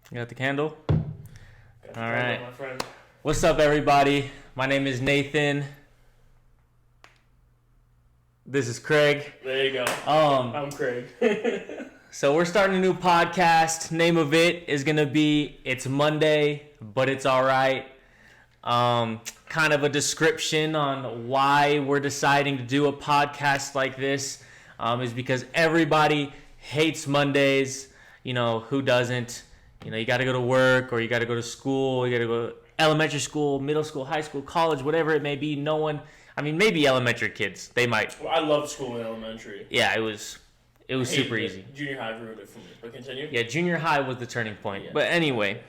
You got the candle? Got the All candle, right. my friend. What's up, everybody? My name is Nathan. This is Craig. There you go. Um, I'm Craig. So we're starting a new podcast. Name of it is gonna be "It's Monday, but it's all right." Kind of a description on why we're deciding to do a podcast like this is because everybody hates Mondays. You know, who doesn't? You know, you got to go to work or you got to go to school. You got to go to elementary school, middle school, high school, college, whatever it may be. No one. I mean, maybe elementary kids. They might. Well, I loved school in elementary. Yeah, it was super easy. Junior high ruined it for me. But continue. Yeah, junior high was the turning point. Yeah. But anyway,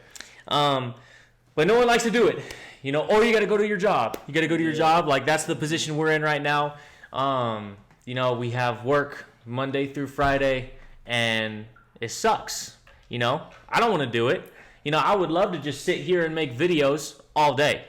but no one likes to do it, you know. Or you got to go to your job. You got to go to your job. Like that's the position we're in right now. You know, we have work Monday through Friday, and it sucks. You know, I don't want to do it. You know, I would love to just sit here and make videos all day,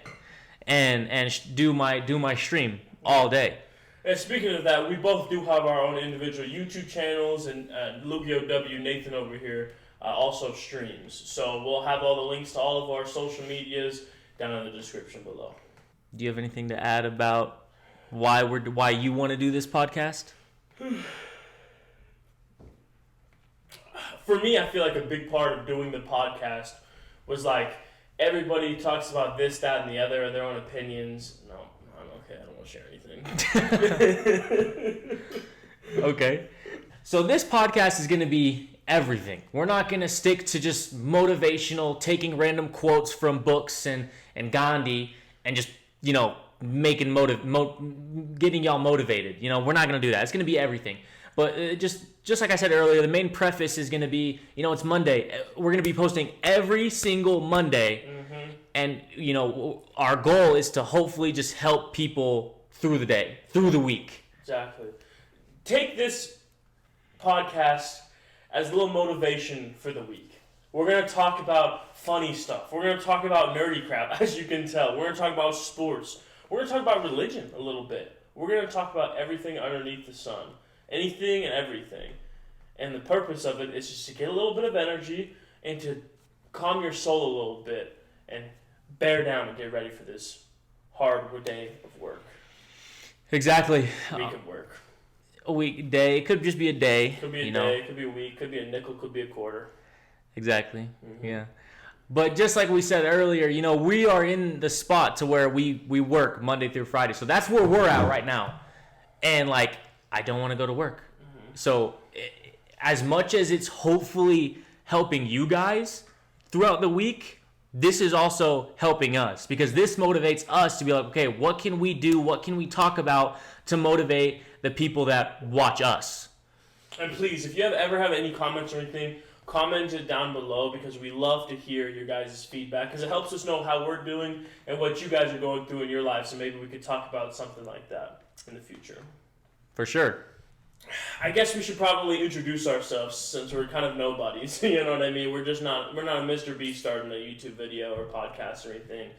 and do my stream all day. And speaking of that, we both do have our own individual YouTube channels, and Lugio W. Nathan over here also streams. So we'll have all the links to all of our social medias down in the description below. Do you have anything to add about why you want to do this podcast? For me, I feel like a big part of doing the podcast was like everybody talks about this, that, and the other, and their own opinions. No, I'm okay. I don't want to share anything. Okay. So this podcast is going to be everything. We're not going to stick to just motivational, taking random quotes from books and Gandhi and just, you know, making getting y'all motivated. You know, we're not going to do that. It's going to be everything. But just like I said earlier, the main preface is going to be, you know, it's Monday. We're going to be posting every single Monday. Mm-hmm. And, you know, our goal is to hopefully just help people through the day, through the week. Exactly. Take this podcast as a little motivation for the week. We're going to talk about funny stuff. We're going to talk about nerdy crap, as you can tell. We're going to talk about sports. We're going to talk about religion a little bit. We're going to talk about everything underneath the sun. Anything and everything. And the purpose of it is just to get a little bit of energy and to calm your soul a little bit and bear down and get ready for this hard day of work. Exactly. Week of work. A week, day. It could just be a day. Could be a day, know. could be a week, could be a nickel, could be a quarter. Exactly. Mm-hmm. Yeah. But just like we said earlier, you know, we are in the spot to where we work Monday through Friday. So that's where we're at right now. And like, I don't want to go to work. Mm-hmm. So as much as it's hopefully helping you guys throughout the week, this is also helping us because this motivates us to be like, okay, what can we do? What can we talk about to motivate the people that watch us? And please, if you ever have any comments or anything, comment it down below because we love to hear your guys' feedback because it helps us know how we're doing and what you guys are going through in your lives. So maybe we could talk about something like that in the future. For sure. I guess we should probably introduce ourselves since we're kind of nobodies. You know what I mean? We're not a Mr. Beast starting a YouTube video or podcast or anything.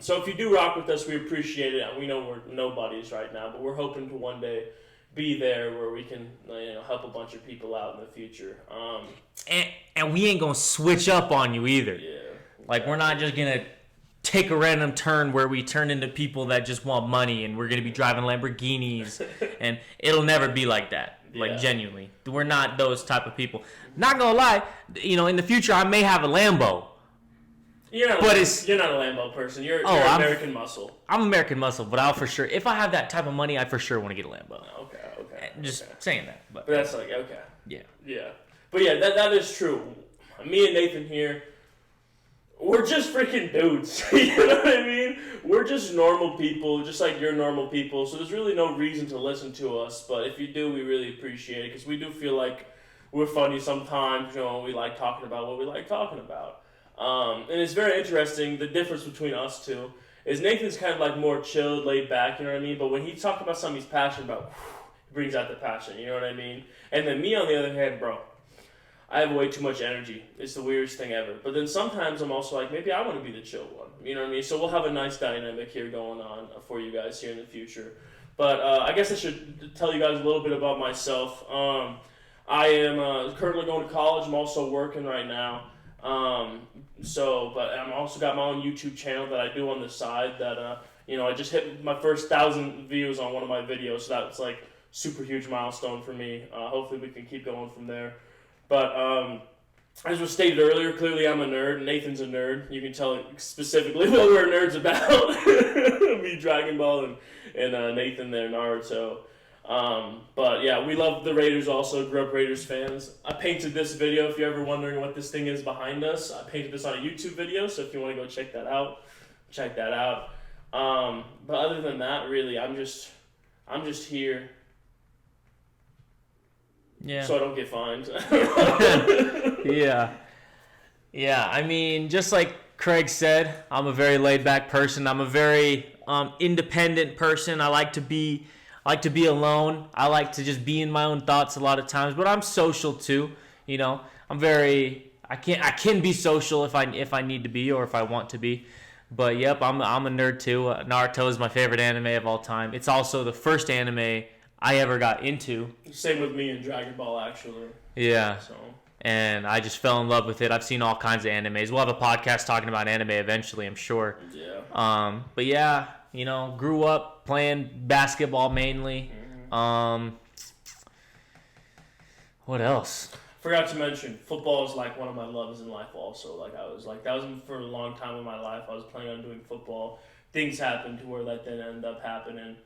So if you do rock with us, we appreciate it. We know we're nobodies right now, but we're hoping to one day be there where we can, you know, help a bunch of people out in the future. And we ain't gonna switch up on you either. Yeah. Like we're not just gonna take a random turn where we turn into people that just want money and we're going to be driving Lamborghinis and it'll never be like that. Like genuinely. We're not those type of people. Not going to lie, you know, in the future I may have a Lambo. You're not a Lambo person. You're American muscle. I'm American muscle, but I'll for sure, if I have that type of money, I for sure want to get a Lambo. Okay. Just saying that. But that's like, okay. Yeah. Yeah. But yeah, that is true. Me and Nathan here, we're just freaking dudes. You know what I mean? We're just normal people, just like you're normal people. So there's really no reason to listen to us. But if you do, we really appreciate it because we do feel like we're funny sometimes. You know, we like talking about what we like talking about. And it's very interesting. The difference between us two is Nathan's kind of like more chilled, laid back. You know what I mean? But when he talks about something he's passionate about, he brings out the passion. You know what I mean? And then me, on the other hand, bro, I have way too much energy. It's the weirdest thing ever. But then sometimes I'm also like, maybe I want to be the chill one. You know what I mean? So we'll have a nice dynamic here going on for you guys here in the future. But I guess I should tell you guys a little bit about myself. I am currently going to college. I'm also working right now. But I'm also got my own YouTube channel that I do on the side that I just hit my first 1,000 views on one of my videos. So that's like super huge milestone for me. Hopefully we can keep going from there. But as was stated earlier, clearly I'm a nerd. Nathan's a nerd. You can tell specifically what we're nerds about. Me, Dragon Ball, and Nathan there, Naruto. But yeah, we love the Raiders also, grew up Raiders fans. I painted this video, if you're ever wondering what this thing is behind us. I painted this on a YouTube video, so if you want to go check that out, check that out. But other than that, really, I'm just here. Yeah. So I don't get fined. Yeah. I mean, just like Craig said, I'm a very laid-back person. I'm a very independent person. I like to be alone. I like to just be in my own thoughts a lot of times. But I'm social too. You know, I can be social if I need to be or if I want to be. But yep, I'm a nerd too. Naruto is my favorite anime of all time. It's also the first anime I ever got into. Same with me and Dragon Ball, actually. Yeah. So. And I just fell in love with it. I've seen all kinds of animes. We'll have a podcast talking about anime eventually, I'm sure. Yeah. But yeah, grew up playing basketball mainly. What else? Forgot to mention, football is like one of my loves in life also. That was for a long time in my life. I was planning on doing football. Things happened to where that didn't end up happening.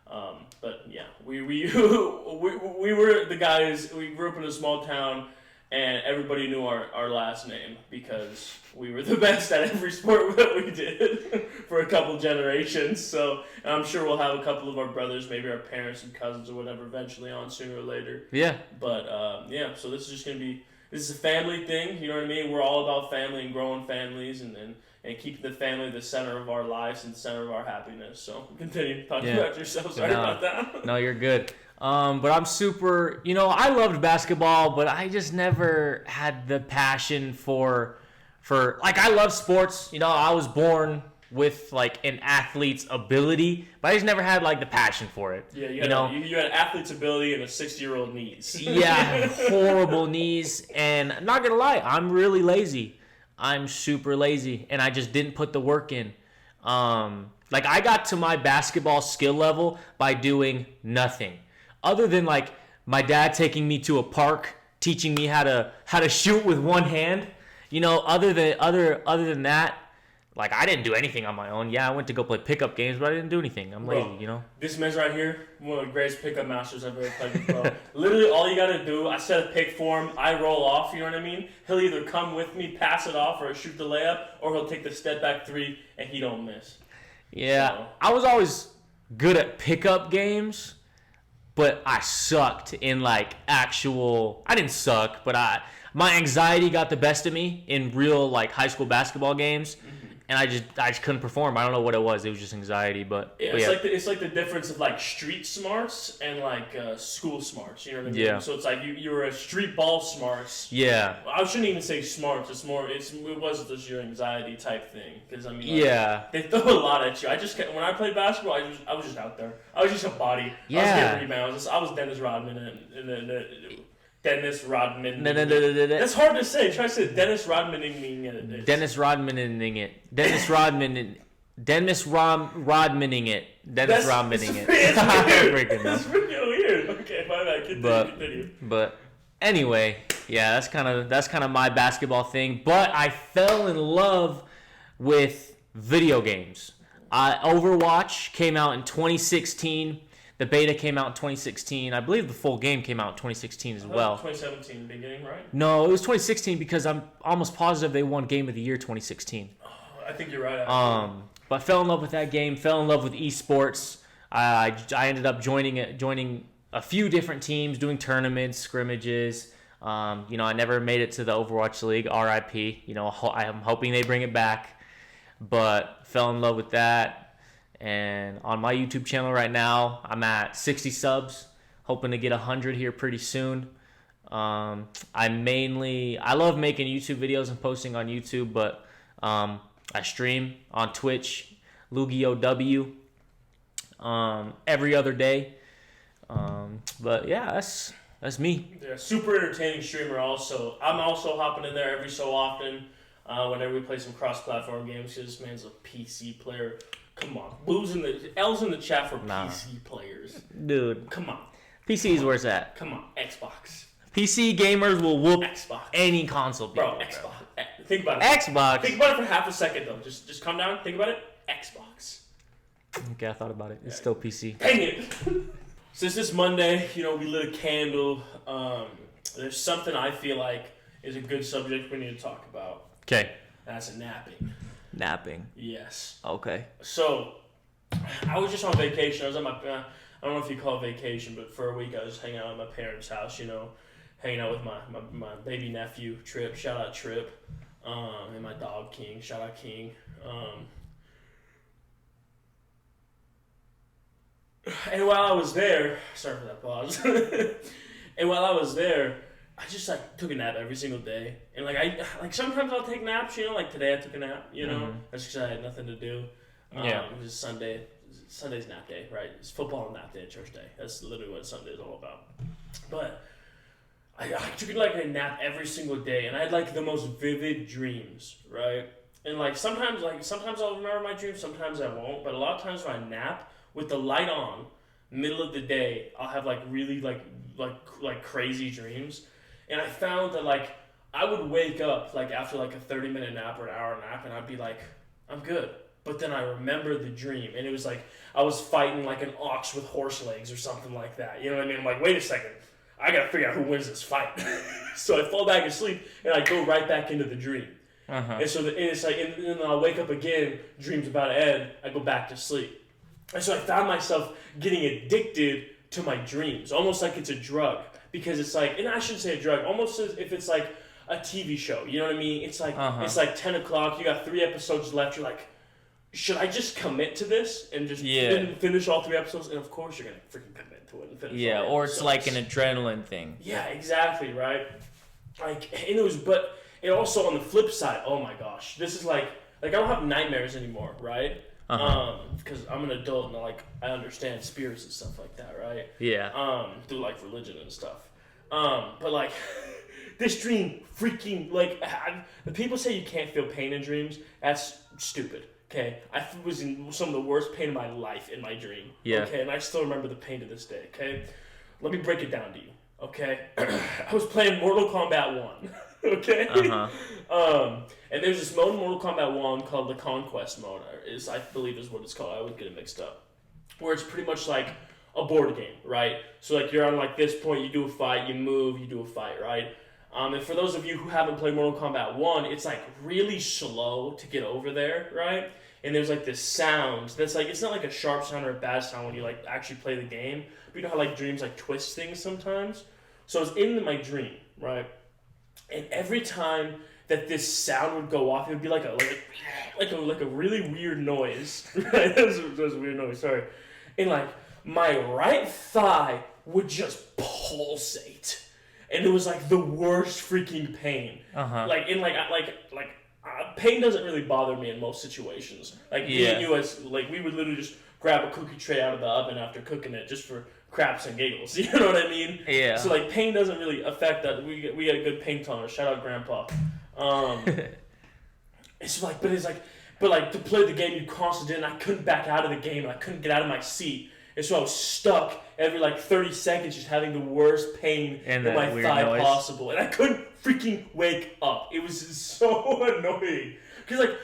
But yeah, we were the guys. We grew up in a small town, and everybody knew our last name because we were the best at every sport that we did for a couple generations. So, and I'm sure we'll have a couple of our brothers, maybe our parents and cousins or whatever, eventually on sooner or later. Yeah. But so this is just gonna be a family thing. You know what I mean? We're all about family and growing families and keeping the family the center of our lives and the center of our happiness. So continue talking about yourself. Sorry about that. No, you're good. But I'm super, I loved basketball, but I just never had the passion for I love sports. I was born with like an athlete's ability, but I just never had like the passion for it. Yeah, you had athlete's ability and a 60-year-old knees. Yeah, horrible knees, and I'm not gonna lie, I'm really lazy. I'm super lazy, and I just didn't put the work in. I got to my basketball skill level by doing nothing, other than like my dad taking me to a park, teaching me how to shoot with one hand. Other than that, like I didn't do anything on my own. Yeah, I went to go play pickup games, but I didn't do anything. I'm lazy, This man's right here, one of the greatest pickup masters I've ever played with, bro. Literally, all you gotta do, I set a pick for him, I roll off, you know what I mean? He'll either come with me, pass it off, or shoot the layup, or he'll take the step back three, and he don't miss. Yeah, so. I was always good at pickup games, but I sucked in I didn't suck, but my anxiety got the best of me in real high school basketball games. And I just couldn't perform. I don't know what it was. It was just anxiety, but yeah, yeah. It's like the difference of street smarts and school smarts. You know what I mean? Yeah. So it's like you were a street ball smarts. Yeah. I shouldn't even say smarts. It was just your anxiety type thing. Because yeah, they throw a lot at you. When I played basketball, I was just out there. I was just a body. Yeah. I was getting rebounds. I was Dennis Rodman Dennis Rodman. That's hard to say. Try to say Dennis Rodmaning it. Dennis Rodmaning it. Dennis Rodmaning it. Dennis Rodmaning it. That's pretty weird. Okay, my bad. Continue. But anyway, yeah, that's kind of my basketball thing. But I fell in love with video games. Overwatch came out in 2016. The beta came out in 2016. I believe the full game came out in 2016 as well. 2017 beginning, right? No, it was 2016 because I'm almost positive they won Game of the Year 2016. Oh, I think you're right. Actually. But fell in love with that game. Fell in love with esports. I ended up joining a few different teams, doing tournaments, scrimmages. I never made it to the Overwatch League. RIP. I'm hoping they bring it back. But fell in love with that. And on my YouTube channel right now, I'm at 60 subs, hoping to get 100 here pretty soon. I love making YouTube videos and posting on YouTube, but I stream on Twitch, LugioW, every other day. But yeah, that's That's me. Yeah, super entertaining streamer also. I'm also hopping in there every so often whenever we play some cross-platform games because this man's a PC player. Come on. L's in the chat for PC players. Dude. Come on. PC is where it's at. Come on. Xbox. PC gamers will whoop Xbox. any console. Bro, Xbox. Think about it. Xbox. Think about it for half a second though. Just calm down. Think about it. Xbox. Okay, I thought about it. It's still PC. Dang it. Since it's Monday, we lit a candle. There's something I feel like is a good subject we need to talk about. Okay. That's napping. Napping. Yes. Okay. So, I was just on vacation. I was at my, I don't know if you call it vacation, but for a week I was hanging out at my parents' house, hanging out with my baby nephew, Trip. Shout out Trip. And my dog, King. Shout out King. And while I was there, sorry for that pause. And while I was there, I just took a nap every single day. And sometimes I'll take naps, like today I took a nap, That's because I had nothing to do. It was Sunday. Sunday's nap day, right? It's football and nap day, church day. That's literally what Sunday is all about. But I took a nap every single day, and I had the most vivid dreams, right? And sometimes I'll remember my dreams, sometimes I won't. But a lot of times when I nap with the light on, middle of the day, I'll have really crazy dreams. And I found that I would wake up after a 30-minute nap or an hour nap, and I'd be like, I'm good. But then I remember the dream, and it was I was fighting an ox with horse legs or something like that. You know what I mean? I'm like, wait a second, I gotta figure out who wins this fight. So I fall back asleep, and I go right back into the dream. Uh-huh. And so it's and then I'll wake up again, dreams about Ed, I go back to sleep. And so I found myself getting addicted to my dreams, almost like it's a drug. Because it's and I shouldn't say a drug, almost as if it's a TV show. You know what I mean? It's it's 10 o'clock, you got 3 episodes left, you're like, should I just commit to this and just finish all 3 episodes? And of course you're going to freaking commit to it and finish all 3 or it's episodes. an adrenaline thing. Yeah, exactly, right? But it also on the flip side, oh my gosh, this is I don't have nightmares anymore, right? Because I'm an adult and I understand spirits and stuff like that, right? Yeah. Through religion and stuff. But this dream freaking the people say you can't feel pain in dreams. That's stupid. Okay, I was in some of the worst pain of my life in my dream. Yeah. Okay, and I still remember the pain to this day. Okay, let me break it down to you. Okay, I was playing Mortal Kombat 1. Okay. And there's this mode in Mortal Kombat 1 called the Conquest mode. I believe is what it's called. I always get it mixed up. Where it's pretty much like a board game, right? So you're on this point, you do a fight, you move, you do a fight, right? And for those of you who haven't played Mortal Kombat 1, it's really slow to get over there, right? And there's this sound that's it's not a sharp sound or a bad sound when you actually play the game. But you know how dreams twist things sometimes? So I was in my dream, right? And every time that this sound would go off, it would be like a really weird noise. Right? That was a weird noise, sorry. And my right thigh would just pulsate. And it was the worst freaking pain. Pain doesn't really bother me in most situations. Me and you, we would literally just grab a cookie tray out of the oven after cooking it just for craps and giggles. You know what I mean? Yeah. So pain doesn't really affect that. We get a good pain tolerance. Shout out Grandpa. It's but to play the game you constantly did, and I couldn't back out of the game, and I couldn't get out of my seat. And so I was stuck every 30 seconds just having the worst pain in my thigh possible. And I couldn't freaking wake up. It was so annoying. Because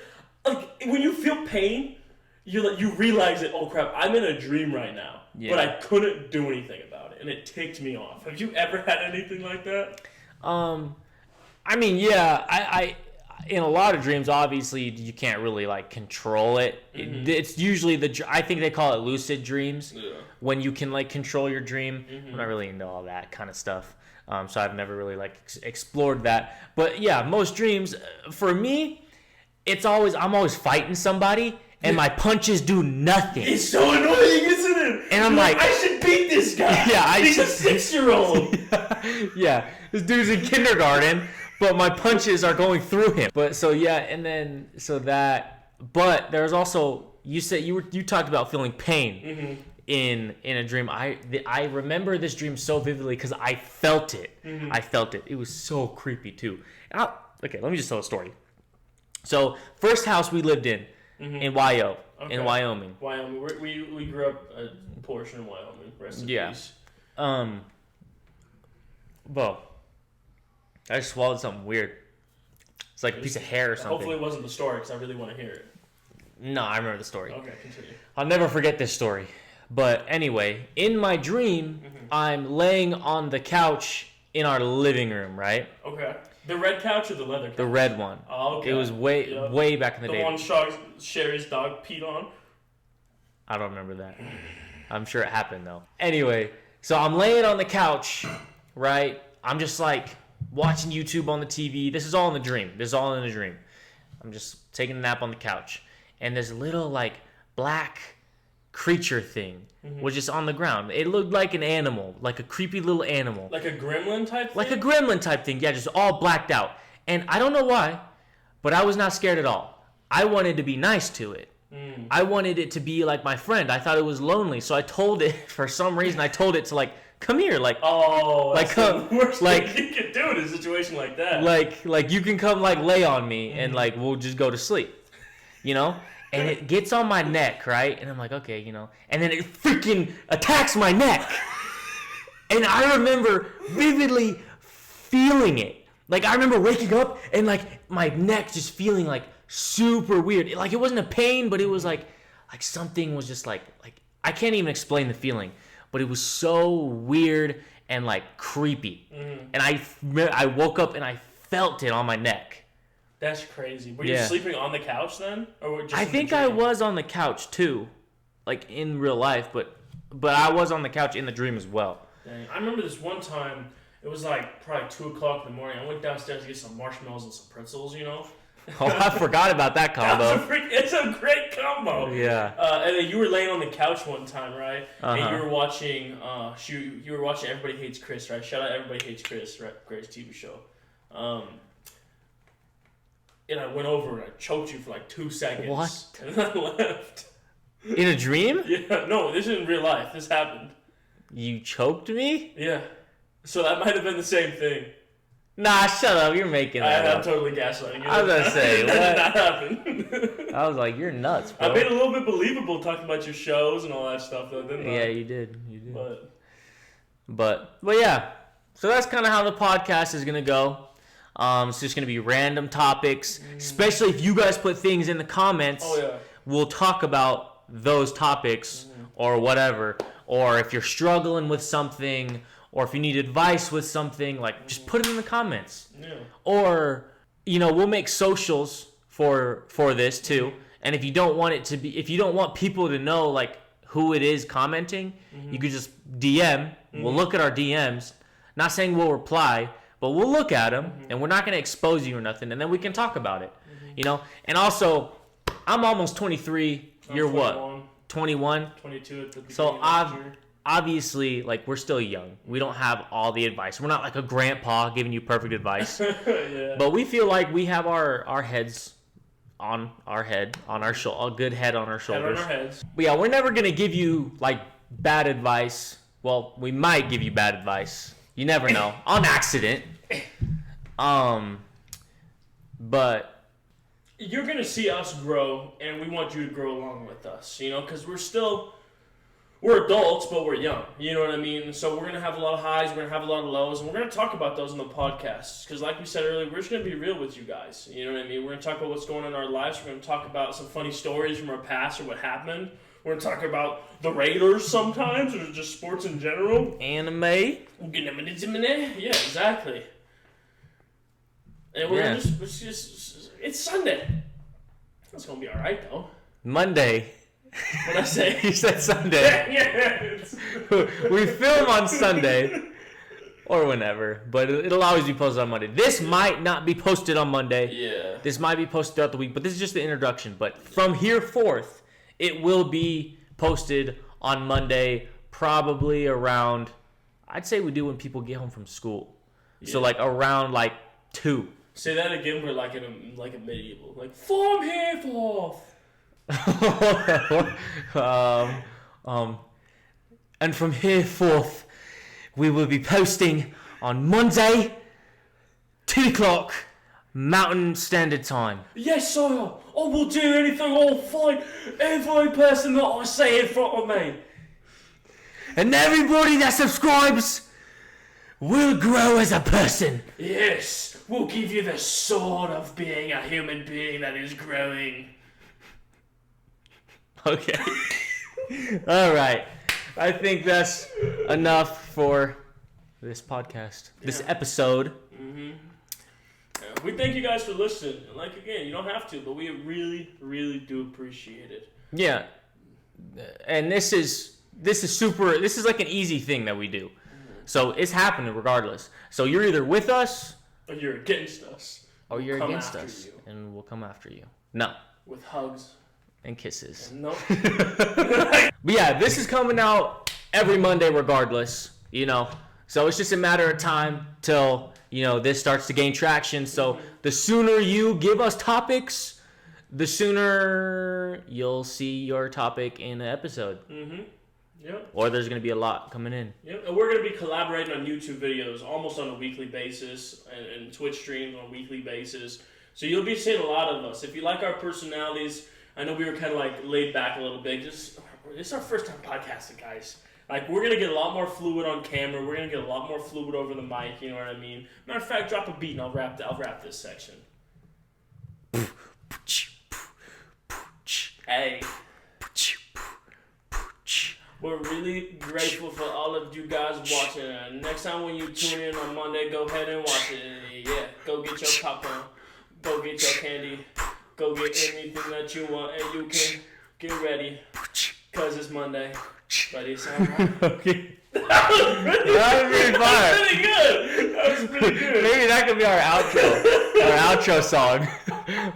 when you feel pain, you realize that, oh crap, I'm in a dream right now. Yeah. But I couldn't do anything about it. And it ticked me off. Have you ever had anything like that? I mean, yeah, I in a lot of dreams, obviously, you can't really control it. Mm-hmm. It's usually I think they call it lucid dreams, when you can control your dream. Mm-hmm. I'm not really into all that kind of stuff, so I've never really explored that. But yeah, most dreams for me, I'm always fighting somebody, and my punches do nothing. It's so annoying, isn't it? And I'm like, I should beat this guy. Yeah, he's a 6-year-old. Yeah, this dude's in kindergarten. But my punches are going through him. But but there's also, you said you talked about feeling pain in a dream. I remember this dream so vividly because I felt it. I felt it. It was so creepy too. Okay, let me just tell a story. So first house we lived in in Wyoming. In Wyoming. Wyoming. We grew up a portion in Wyoming. Rest in peace. Well, I just swallowed something weird. It's like a piece of hair or something. Hopefully it wasn't the story because I really want to hear it. No, I remember the story. Okay, continue. I'll never forget this story. But anyway, in my dream, I'm laying on the couch in our living room, right? Okay. The red couch or the leather couch? The red one. Oh, okay. It was way back in the day. The one Sherry's dog peed on? I don't remember that. I'm sure it happened, though. Anyway, so I'm laying on the couch, right? I'm just like watching YouTube on the TV. This is all in the dream. I'm just taking a nap on the couch. And this little, like, black creature thing was just on the ground. It looked like an animal, like a creepy little animal. Like a gremlin type thing? Like a gremlin type thing, yeah, just all blacked out. And I don't know why, but I was not scared at all. I wanted to be nice to it. I wanted it to be like my friend. I thought it was lonely, so I told it, for some reason, I told it to, like, come here, like, that's the worst thing you could do in a situation like that. Like you can come, like, lay on me, and, like, we'll just go to sleep, you know? And it gets on my neck, right? And I'm like, okay, you know. And then it freaking attacks my neck. And I remember vividly feeling it. Like, I remember waking up and, like, my neck just feeling, like, super weird. Like, it wasn't a pain, but it was, like something was just, like I can't even explain the feeling. But it was so weird and, like, creepy. And I woke up and I felt it on my neck. That's crazy. Were you sleeping on the couch then? Or just I think I was on the couch too. Like in real life, but I was on the couch in the dream as well. Dang. I remember this one time, it was like probably 2 o'clock in the morning. I went downstairs to get some marshmallows and some pretzels, you know? Oh, I forgot about that combo. It's a great combo. Yeah. And then you were laying on the couch one time, right? Uh-huh. And you were watching you were watching Everybody Hates Chris, right? Shout out Everybody Hates Chris, right? Greatest TV show. And I went over and I choked you for like 2 seconds. What? And then I left. In a dream? Yeah, no, this is in real life. This happened. You choked me? Yeah. So that might have been the same thing. Nah, shut up. You're making that up. I'm totally gaslighting you. I was going to say, what? That did not happen. I was like, you're nuts, bro. I made it a little bit believable talking about your shows and all that stuff, though, didn't I? Yeah, you did. But yeah. So that's kind of how the podcast is going to go. It's just going to be random topics, especially if you guys put things in the comments. Oh, yeah. We'll talk about those topics or whatever. Or if you're struggling with something or if you need advice with something, like just put it in the comments. Yeah. Or, you know, we'll make socials for this too. And if you don't want it to be, if you don't want people to know like who it is commenting, you could just DM. We'll look at our DMs. Not saying we'll reply, but we'll look at them, and we're not going to expose you or nothing, and then we can talk about it, you know? And also, I'm almost 23. You're 21. what? 21? 22 at the beginning So, of last year. obviously, like, we're still young. We don't have all the advice. We're not like a grandpa giving you perfect advice. Yeah. But we feel like we have our heads on our head, on our a good head on our shoulders. Head on our heads. But yeah, we're never going to give you, like, bad advice. Well, we might give you bad advice. You never know. On accident. But you're going to see us grow, and we want you to grow along with us, you know, because we're adults, but we're young, you know what I mean? So we're going to have a lot of highs, we're going to have a lot of lows, and we're going to talk about those in the podcast, because like we said earlier, we're just going to be real with you guys, you know what I mean? We're going to talk about what's going on in our lives, we're going to talk about some funny stories from our past or what happened. We're going to talk about the Raiders sometimes, or just sports in general. Anime. Yeah, exactly. And we're gonna it's Sunday. It's gonna be all right though. Monday. What'd I say? You said Sunday. We film on Sunday or whenever, but it'll always be posted on Monday. This might not be posted on Monday. Yeah. This might be posted throughout the week, but this is just the introduction. But from here forth, it will be posted on Monday, probably around, I'd say we do when people get home from school. Yeah. So like around like 2. Say that again, but like in a medieval, like from here forth. And from here forth, we will be posting on Monday, 2 o'clock, Mountain Standard Time. Yes, sire. I will do anything. I'll fight every person that I say in front of me. And everybody that subscribes will grow as a person. Yes, we'll give you the sword of being a human being that is growing. Okay. All right. I think that's enough for this podcast, this episode. We thank you guys for listening. Like, again, you don't have to, but we really, really do appreciate it. Yeah. And this is like an easy thing that we do. So it's happening regardless. So you're either with us Or you're against us. or you're We'll come against after us, you. and we'll come after you. No. With hugs. And kisses. No. But yeah, this is coming out every Monday regardless, you know. So it's just a matter of time till, you know, this starts to gain traction. So the sooner you give us topics, the sooner you'll see your topic in an episode. Yep. Or there's going to be a lot coming in. Yep. And we're going to be collaborating on YouTube videos almost on a weekly basis and Twitch streams on a weekly basis. So you'll be seeing a lot of us. If you like our personalities, I know we were kind of like laid back a little bit. This is our first time podcasting, guys. Like, we're going to get a lot more fluid on camera. We're going to get a lot more fluid over the mic, you know what I mean? Matter of fact, drop a beat and I'll wrap this section. Hey. We're really grateful for all of you guys watching. Next time when you tune in on Monday, go ahead and watch it. Yeah, go get your popcorn. Go get your candy. Go get anything that you want, and you can get ready, cause it's Monday. Ready, sound right? Okay. That was pretty fire. pretty good. That was pretty good. Maybe that could be our outro song.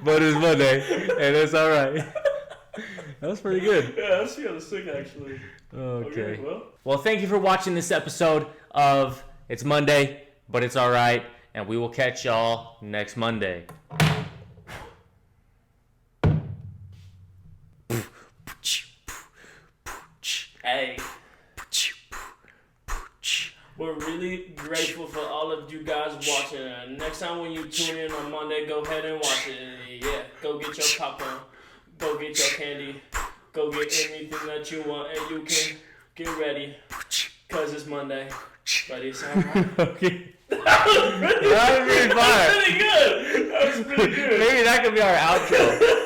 But it's Monday, and it's all right. That was pretty good. Yeah, that's kind of sick, actually. Okay. Well, thank you for watching this episode of It's Monday, but it's all right, and we will catch y'all next Monday. hey. We're really grateful for all of you guys watching. Next time when you tune in on Monday, go ahead and watch it. Yeah, go get your popcorn. Go get your candy. Go get anything that you want, and you can get ready, cause it's Monday. Ready, sound right? Okay. That was pretty fire. That was pretty good. That was pretty good. Maybe that could be our outro.